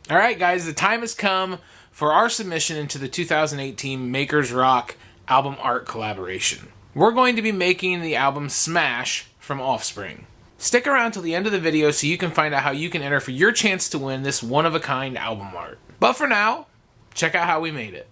All right, guys, the time has come for our submission into the 2018 Makers Rock album art collaboration. We're going to be making the album Smash from Offspring. Stick around till the end of the video so you can find out how you can enter for your chance to win this one-of-a-kind album art. But for now, check out how we made it.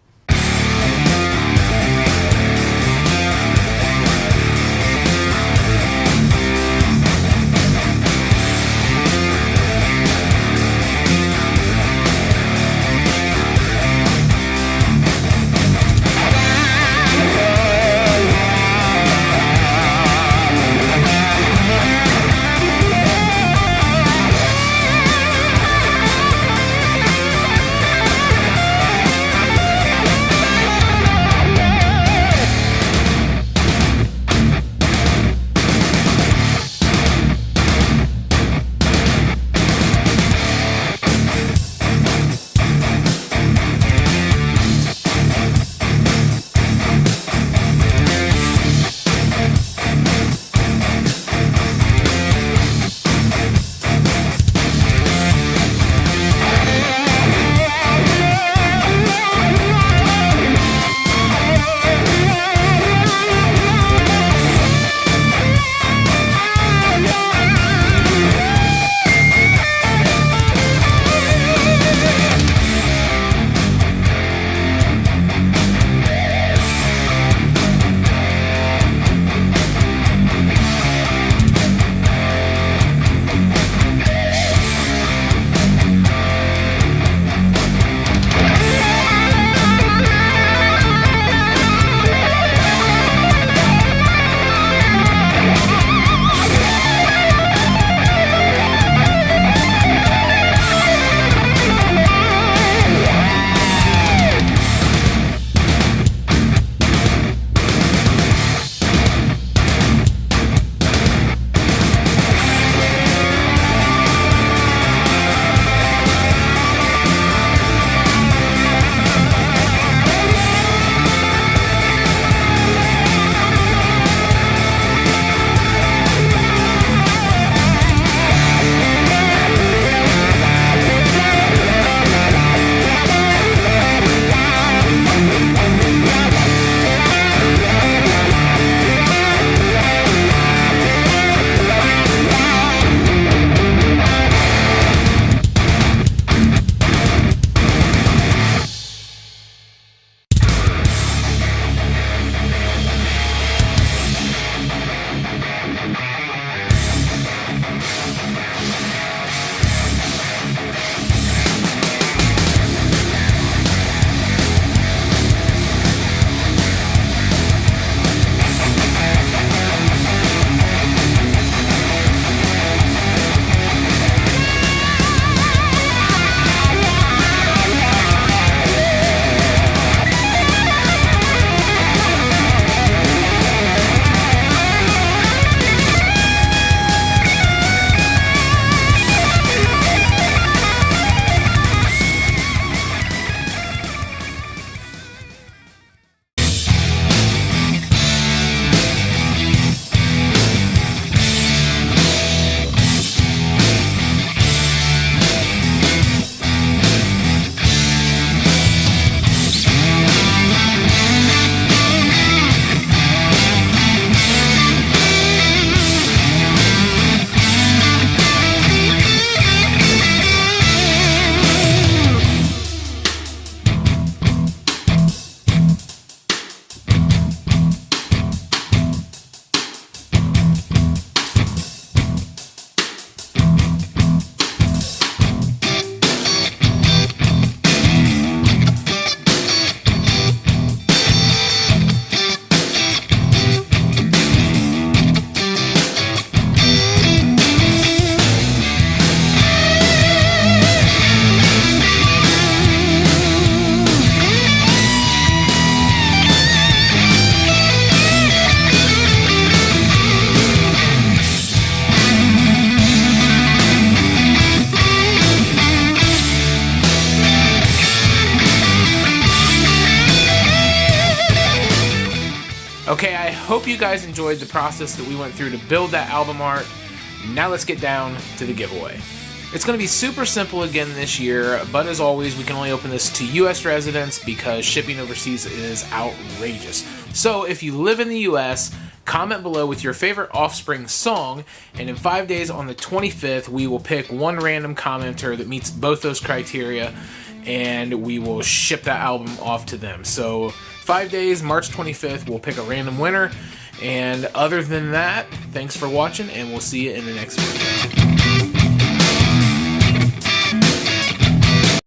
Okay, I hope you guys enjoyed the process that we went through to build that album art. Now let's get down to the giveaway. It's going to be super simple again this year, but as always, we can only open this to US residents because shipping overseas is outrageous. So if you live in the US, comment below with your favorite Offspring song, and in 5 days on the 25th, we will pick one random commenter that meets both those criteria, and we will ship that album off to them. So 5 days, March 25th, we'll pick a random winner. And other than that, thanks for watching, and we'll see you in the next video.